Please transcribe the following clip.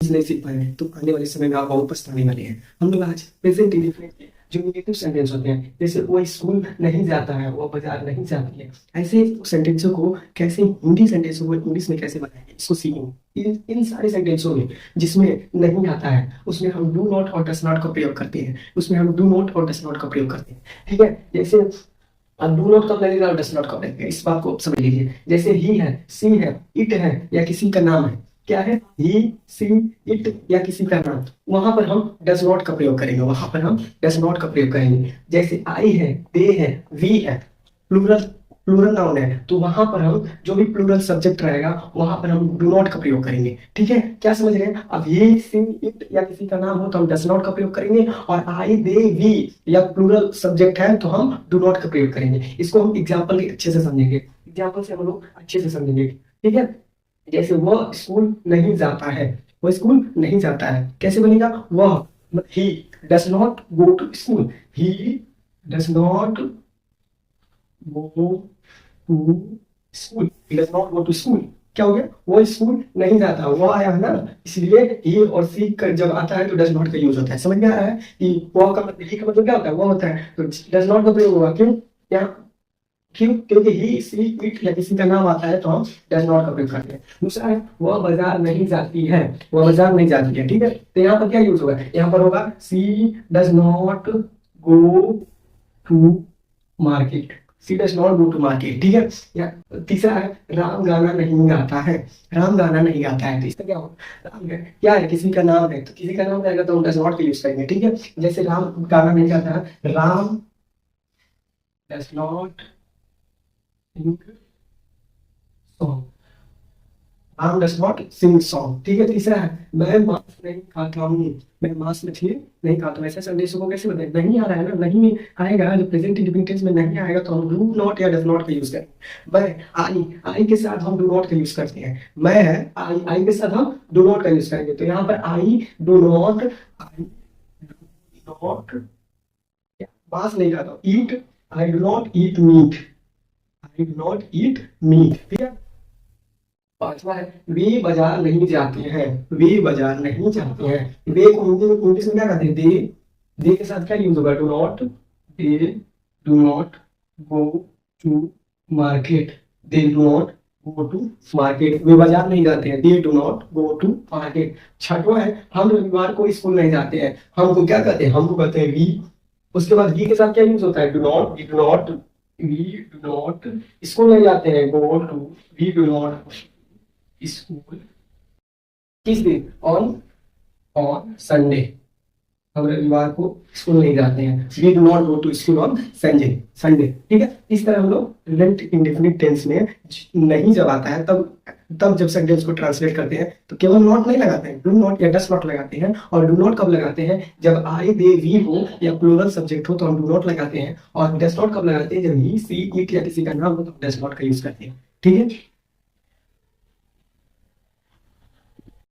नहीं सीख पाए हैं तो आने वाले समय में आप बहुत पछताने वाले हैं। हम लोग आज प्रेजेंट इंडेफिनिट के जो नेगेटिव सेंटेंस होते हैं, जैसे वो स्कूल नहीं जाता है, वो बाजार नहीं जाती है, ऐसे सेंटेंसों को कैसे हिंदी सेंटेंसों को इंग्लिश में कैसे बनाएंगे, इसको सीखेंगे। इन सारे सेंटेंसों में जिसमें नहीं आता है उसमें हम डू नॉट और डस नॉट का प्रयोग करते हैं, उसमें हम डू नॉट और डस नॉट का प्रयोग करते हैं। ठीक है, जैसे अब डू नॉट कब लगेगा और डस नॉट कब लगेगा, इस बात को समझ लीजिए। जैसे ही है, सी है, इट है, या किसी का नाम है, क्या है, ही, सी, इट या किसी का नाम, वहां पर हम डस नॉट का प्रयोग करेंगे, वहां पर हम डस नॉट का प्रयोग करेंगे। जैसे आई है, दे है, वी है, प्लूरल प्लूरल नाउन है, तो वहां पर हम जो भी प्लूरल सब्जेक्ट रहेगा वहां पर हम डू नॉट का प्रयोग करेंगे। ठीक है, क्या समझ रहे हैं? अब ही, सी, इट या किसी का नाम हो तो हम डस नॉट का प्रयोग करेंगे, और आई, दे, वी या प्लूरल सब्जेक्ट है तो हम डू नॉट का प्रयोग करेंगे। इसको हम एग्जाम्पल अच्छे से समझेंगे, एग्जाम्पल से हम लोग अच्छे से समझेंगे। ठीक है, जैसे वह स्कूल नहीं जाता है, वह स्कूल नहीं जाता है, कैसे बनेगा? वह, he does not go to school, he does not go to school, he does not go to school. क्या हो गया? वो स्कूल नहीं जाता, वो आया है ना, इसलिए ही और सी का जब आता है तो डज नॉट का यूज होता है। समझ में आ रहा है कि वो का मतलब, ही का मतलब क्या होता है? वो होता है, तो डज नॉट का प्रयोग होगा। क्यों? यहाँ क्यों? क्योंकि ही, सी, इट या किसी का नाम आता है तो हम डज नॉट का प्रयोग करते हैं। दूसरा है वह बाजार नहीं जाती है, वह बाजार नहीं जाती है। ठीक है, तो यहाँ पर क्या यूज होगा? यहाँ पर होगा she does not go to market, she does not go to market. ठीक है, या तीसरा है राम गाना नहीं गाता है, राम गाना नहीं गाता है, तो इसका क्या होगा? राम क्या है? किसी का नाम है, तो किसी का नाम रहेगा तो हम डज नॉट का यूज करेंगे। ठीक है, जैसे राम गाना नहीं गाता है, Ram does not sing song, Ram does not sing song. ठीक है, तीसरा है मैं मांस नहीं खाता हूँ, मैं मांस मछली नहीं खाता हूँ। ऐसे संदेशों को कैसे बताएं? नहीं आ रहा है ना, नहीं आएगा, जब प्रेजेंट इंडिपेंडेंस में नहीं आएगा तो हम डू नॉट या डज नॉट का यूज करेंगे। मैं, आई, आई के साथ हम डू नॉट का यूज करते हैं। मैं है, आई, आई के साथ हम डू नॉट का यूज करेंगे, तो यहाँ पर I do not, I do not मांस नहीं खाता हूँ, eat, I do not eat meat, I do not eat meat. ठीक है, पांचवा है वे बाजार नहीं जाते हैं, वे बाजार नहीं जाते हैं। वे को हिंदी में, इंग्लिश में क्या कहते हैं? दे के साथ क्या यूज होगा? Do not, they do not go to market, they do not go to market. वे बाजार नहीं जाते हैं, they do not go to market. छठवा है हम रविवार को स्कूल नहीं जाते हैं, हमको क्या कहते हैं? हमको कहते हैं वी। उसके बाद वी के साथ क्या यूज होता है? Do not, we do not, we do not school नहीं जाते हैं, go to, we do not school किस दिन? ऑन ऑन संडे, हम रविवार को स्कूल नहीं जाते हैं, we do not go to school on Sunday, Sunday. ठीक है, इस तरह हम लोग प्रेजेंट इंडेफिनिट टेंस में नहीं जब आता है तब जब सेंटेंस को ट्रांसलेट करते हैं तो केवल नॉट नहीं लगाते हैं, डू नॉट या डस नॉट लगाते हैं। और डू नॉट कब लगाते हैं? जब आई, दे, वी हो या प्लूरल सब्जेक्ट हो तो हम डू नॉट लगाते हैं। और डस नॉट कब लगाते हैं? जब ही, सी, इट या किसी का नाम हो तो डस नॉट का यूज करते हैं। ठीक है।